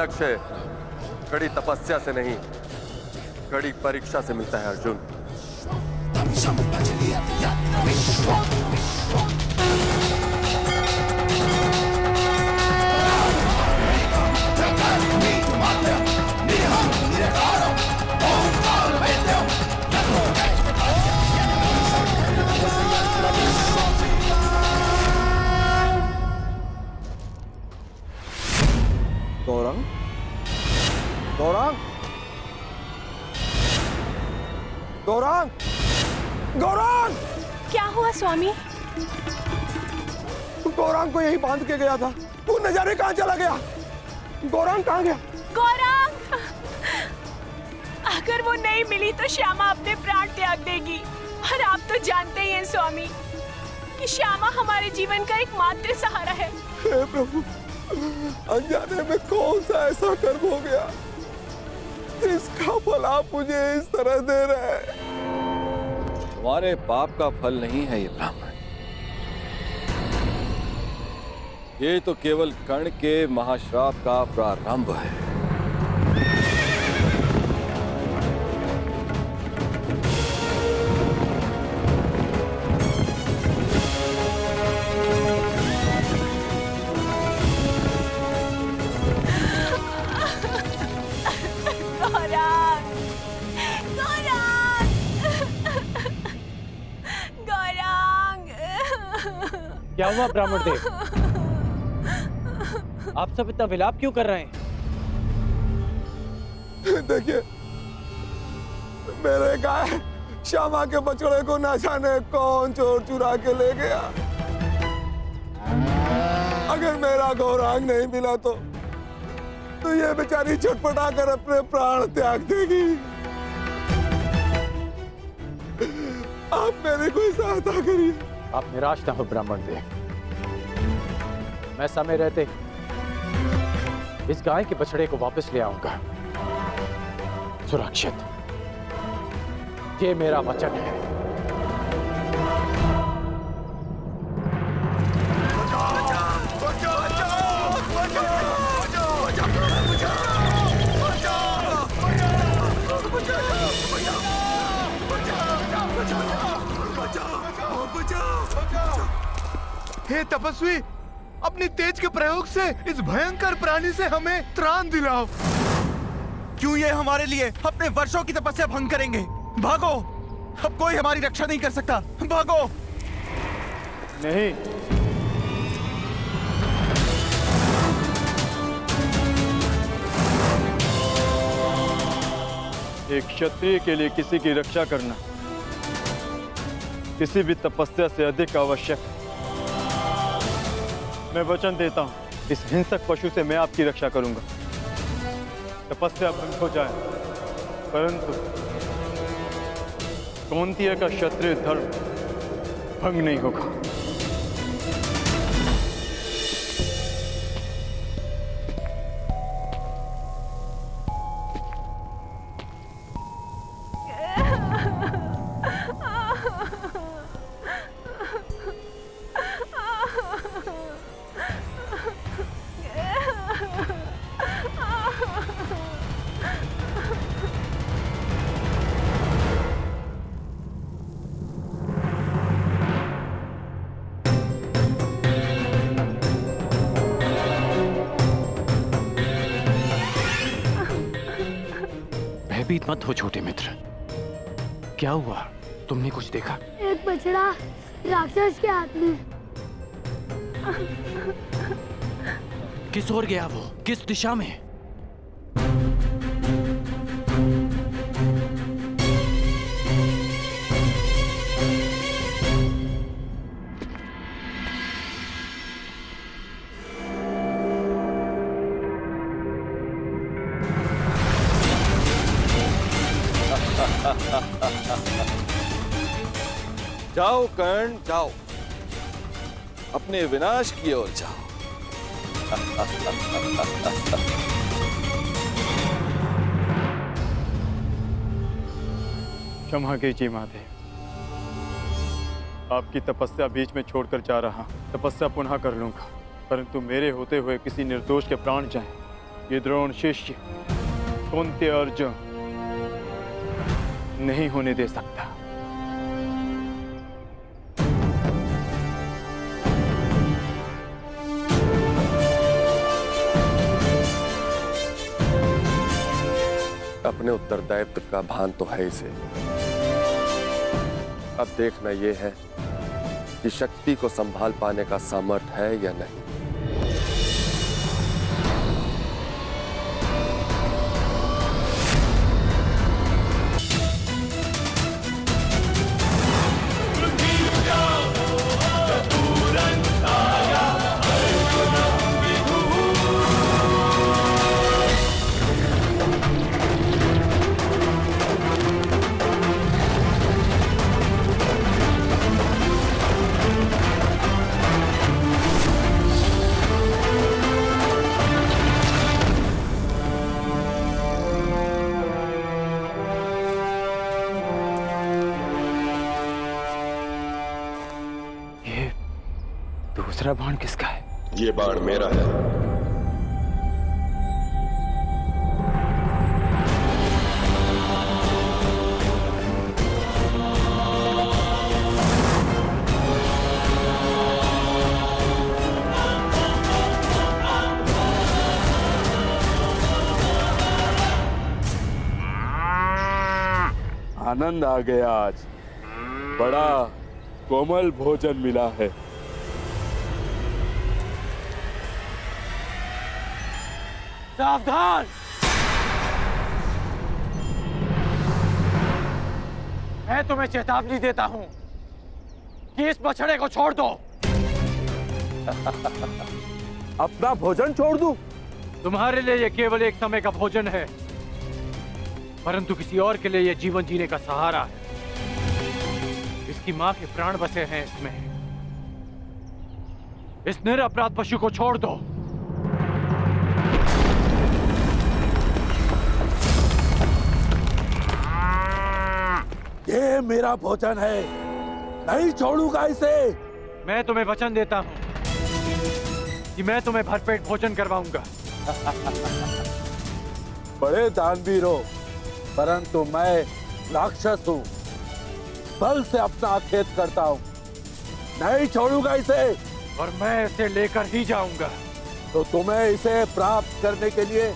लक्ष्य कड़ी तपस्या से नहीं, कड़ी परीक्षा से मिलता है अर्जुन। गौरांग, गौरांग, गौरांग, गौरांग! क्या हुआ स्वामी? गौरांग को यही बांध के गया था, वो न जाने कहां चला गया। गौरांग कहां गया? गौरांग! अगर वो नहीं मिली तो श्यामा अपने प्राण त्याग देगी। और आप तो जानते ही हैं स्वामी कि श्यामा हमारे जीवन का एकमात्र सहारा है। हे प्रभु, अनजाने में कौन सा ऐसा कर्म हो गया जिसका फल आप मुझे इस तरह दे रहे हैं? तुम्हारे पाप का फल नहीं है ये ब्राह्मण, ये तो केवल कर्ण के महाश्राप का प्रारंभ है। क्या हुआ ब्राह्मण देव? आप सब इतना विलाप क्यों कर रहे हैं? देखिए, मेरे गाय श्यामा के बछड़े को ना जाने कौन चोर चुरा के ले गया। अगर मेरा गौरांग नहीं मिला तो ये बेचारी छटपटा कर अपने प्राण त्याग देगी। आप मेरी कोई सहायता करिए। आप निराश ना हो ब्राह्मण देव, मैं समय रहते इस गाय के बछड़े को वापस ले आऊंगा सुरक्षित। ये मेरा वचन है। हे तपस्वी, अपनी तेज के प्रयोग से इस भयंकर प्राणी से हमें त्राण दिलाओ। क्यों ये हमारे लिए अपने वर्षों की तपस्या भंग करेंगे? भागो, अब कोई हमारी रक्षा नहीं कर सकता। भागो। नहीं, एक क्षत्रिय के लिए किसी की रक्षा करना किसी भी तपस्या से अधिक आवश्यक है। मैं वचन देता हूं, इस हिंसक पशु से मैं आपकी रक्षा करूंगा। तपस्या भंग हो जाए, परंतु कौंतेय का क्षत्रिय धर्म भंग नहीं होगा। भयभीत मत हो छोटे मित्र। क्या हुआ? तुमने कुछ देखा? एक बछड़ा राक्षस के हाथ में। किस ओर गया वो? किस दिशा में? जाओ कर्ण, जाओ, अपने विनाश की ओर जाओ। क्षमा कीजिए महादेव, आपकी तपस्या बीच में छोड़कर जा रहा। तपस्या पुनः कर लूंगा, परंतु मेरे होते हुए किसी निर्दोष के प्राण जाएं, ये द्रोण शिष्य कुंती अर्जुन नहीं होने दे सकता। अपने उत्तरदायित्व का भान तो है इसे। अब देखना यह है कि शक्ति को संभाल पाने का सामर्थ्य है या नहीं। दूसरा बाण किसका है? ये बाण मेरा है। आनंद आ गया आज। बड़ा कोमल भोजन मिला है। सावधान! मैं तुम्हें चेतावनी देता हूं कि इस बछड़े को छोड़ दो। अपना भोजन छोड़ दूं? तुम्हारे लिए यह केवल एक समय का भोजन है, परंतु किसी और के लिए यह जीवन जीने का सहारा है। इसकी मां के प्राण बसे हैं इसमें। इस निरपराध पशु को छोड़ दो। ये मेरा भोजन है, नहीं छोड़ूंगा इसे। मैं तुम्हें वचन देता हूं कि मैं तुम्हें भरपेट भोजन करवाऊंगा। बड़े दानवीर हो, परंतु मैं राक्षस हूं, बल से अपना खेत करता हूं। नहीं छोड़ूंगा इसे। और मैं इसे लेकर ही जाऊंगा। तो तुम्हें इसे प्राप्त करने के लिए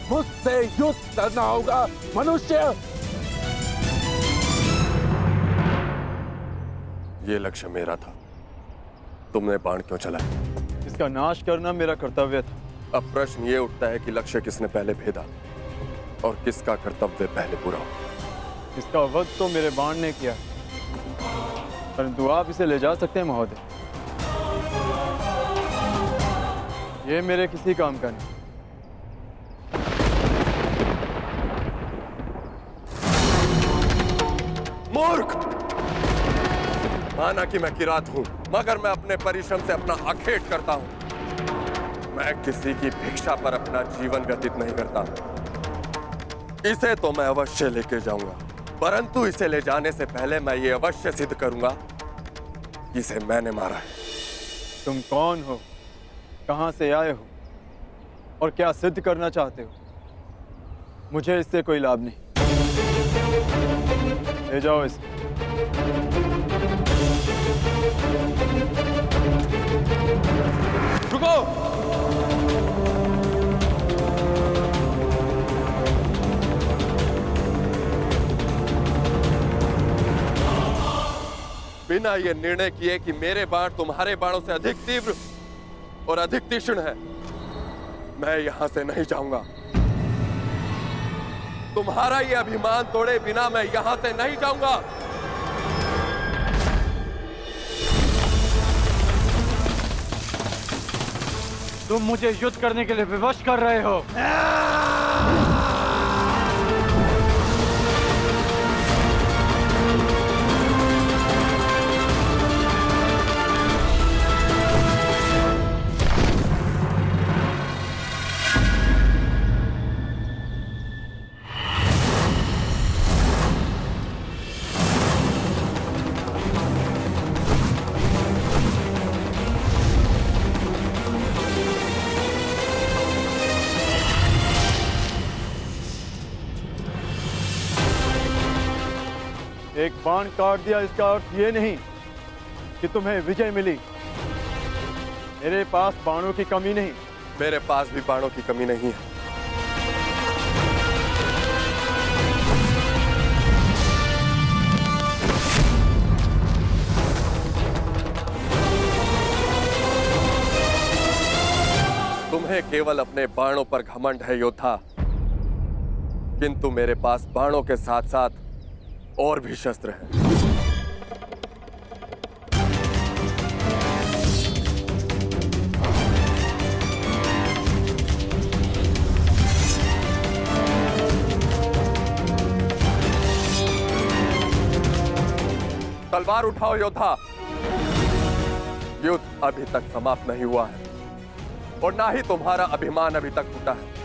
मुझसे युद्ध करना होगा मनुष्य। ये लक्ष्य मेरा था, तुमने बाण क्यों चलाया? इसका नाश करना मेरा कर्तव्य था। अब प्रश्न ये उठता है कि लक्ष्य किसने पहले भेदा और किसका कर्तव्य पहले पूरा हो। इसका वध तो मेरे बाण ने किया, परंतु आप इसे ले जा सकते हैं महोदय। ये मेरे किसी काम का नहीं। मूर्ख! माना कि मैं किरात हूं, मगर मैं अपने परिश्रम से अपना अखेट करता हूं। मैं किसी की भिक्षा पर अपना जीवन व्यतीत नहीं करता। इसे तो मैं अवश्य लेके जाऊंगा, परंतु इसे ले जाने से पहले मैं ये अवश्य सिद्ध करूंगा कि इसे मैंने मारा है। तुम कौन हो, कहां से आए हो और क्या सिद्ध करना चाहते हो? मुझे इससे कोई लाभ नहीं। ले जाओ इसे। रुको! बिना ये निर्णय किए कि मेरे बाण तुम्हारे बाणों से अधिक तीव्र और अधिक तीक्ष्ण है, मैं यहां से नहीं जाऊंगा। तुम्हारा ये अभिमान तोड़े बिना मैं यहां से नहीं जाऊंगा। तुम मुझे युद्ध करने के लिए विवश कर रहे हो। एक बाण काट दिया इसका अर्थ ये नहीं कि तुम्हें विजय मिली। मेरे पास बाणों की कमी नहीं। मेरे पास भी बाणों की कमी नहीं है। तुम्हें केवल अपने बाणों पर घमंड है योद्धा, किंतु मेरे पास बाणों के साथ साथ और भी शस्त्र हैं। तलवार उठाओ योद्धा। युद्ध अभी तक समाप्त नहीं हुआ है और ना ही तुम्हारा अभिमान अभी तक टूटा है।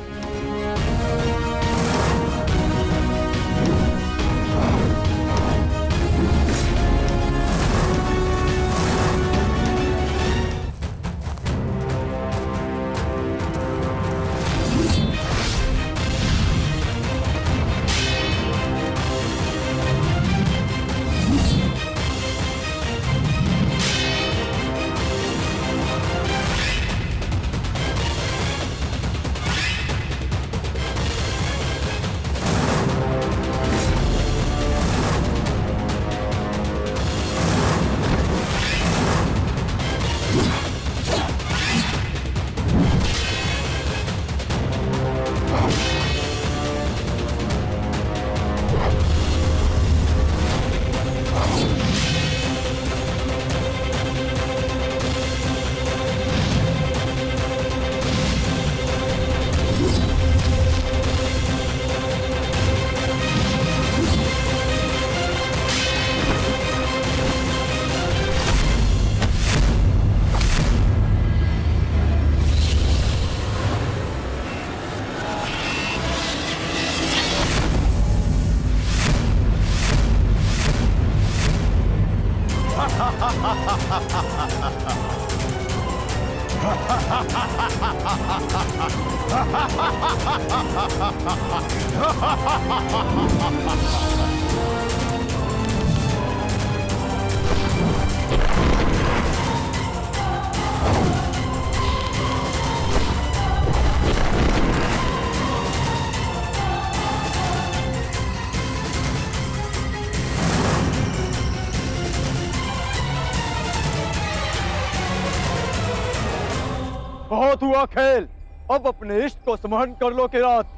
बहुत हुआ खेल, अब अपने इष्ट को स्मरण कर लो किरात,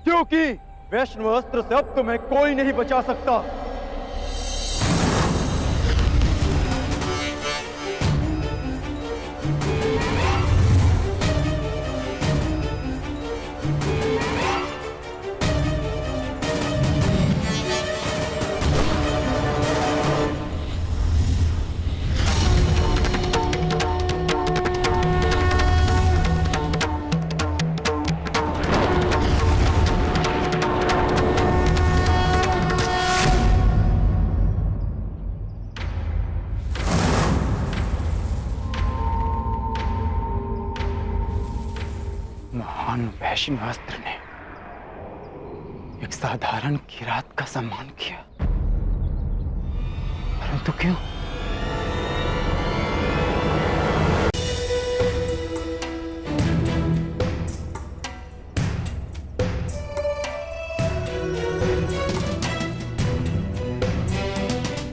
क्योंकि वैष्णव अस्त्र से अब तुम्हें कोई नहीं बचा सकता। महान वैष्णव अस्त्र ने एक साधारण किरात का सम्मान किया, परंतु क्यों?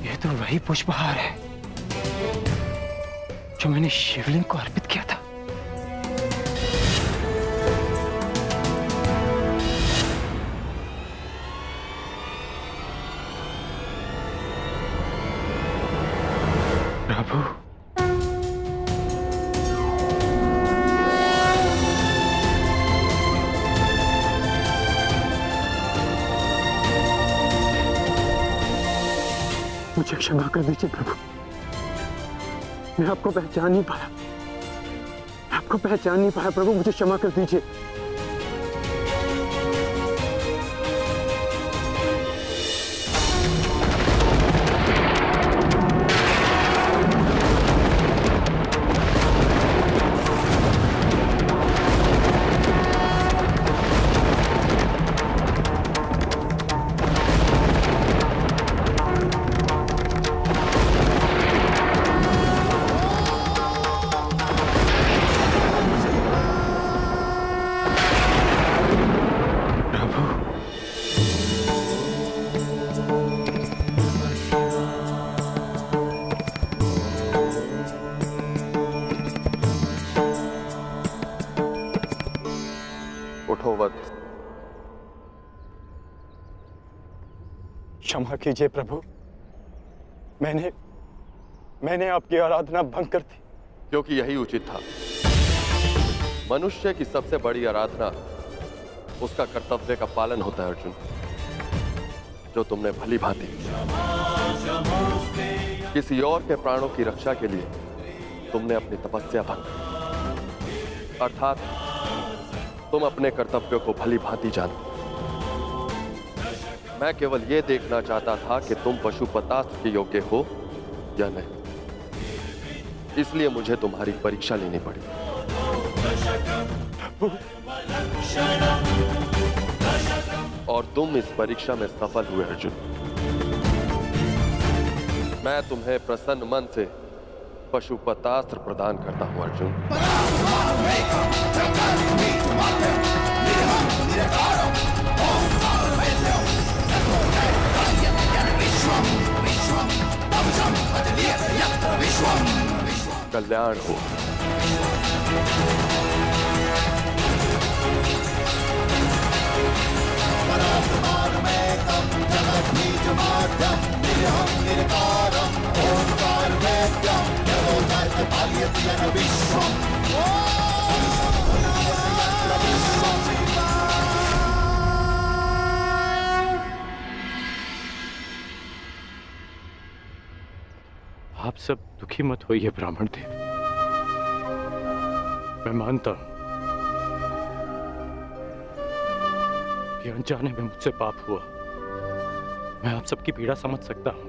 यह तो वही पुष्पहार है जो मैंने शिवलिंग को अर्पित किया था। प्रभु, मुझे क्षमा कर दीजिए प्रभु, मैं आपको पहचान नहीं पाया, आपको पहचान नहीं पाया प्रभु, मुझे क्षमा कर दीजिए। क्षमा कीजिए प्रभु, मैंने आपकी आराधना भंग कर दी। क्योंकि यही उचित था। मनुष्य की सबसे बड़ी आराधना उसका कर्तव्य का पालन होता है अर्जुन, जो तुमने भली भांति किसी और के प्राणों की रक्षा के लिए तुमने अपनी तपस्या भंग की। अर्थात तुम अपने कर्तव्यों को भली भांति जानते। मैं केवल यह देखना चाहता था कि तुम पशुपतास्त्र के योग्य हो या नहीं, इसलिए मुझे तुम्हारी परीक्षा लेनी पड़ी। और तुम इस परीक्षा में सफल हुए अर्जुन। मैं तुम्हें प्रसन्न मन से पशुपतास्त्र प्रदान करता हूं अर्जुन। कल्याण हो। आप सब दुखी मत होइए ब्राह्मण देव। मैं मानता हूं कि अनजाने में मुझसे पाप हुआ। मैं आप सबकी पीड़ा समझ सकता हूं।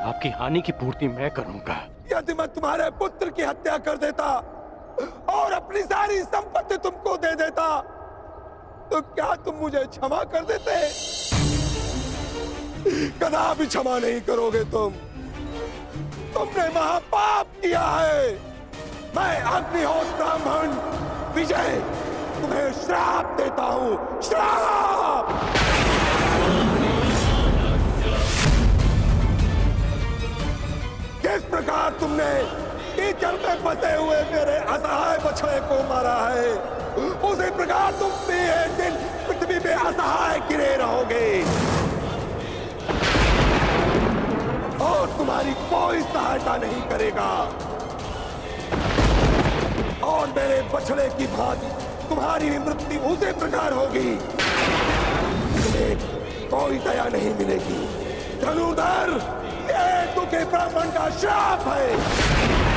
आपकी हानि की पूर्ति मैं करूंगा। यदि मैं तुम्हारे पुत्र की हत्या कर देता और अपनी सारी संपत्ति तुमको दे देता, तो क्या तुम मुझे क्षमा कर देते? कदापि क्षमा नहीं करोगे तुम। तुमने महापाप किया है। मैं अग्निहोत्र ब्राह्मण विजय तुम्हें श्राप देता हूं। श्राप! किस प्रकार तुमने कीचड़ में फंसे हुए मेरे असहाय बछड़े को मारा है, उसी प्रकार तुम भी एक दिन पृथ्वी पे असहाय गिरे रहोगे और तुम्हारी कोई सहायता नहीं करेगा। और मेरे बछड़े की भांति तुम्हारी भी मृत्यु उसी प्रकार होगी। तुम्हें कोई दया नहीं मिलेगी। धनुर्धर, ये दुखी ब्राह्मण का श्राप है।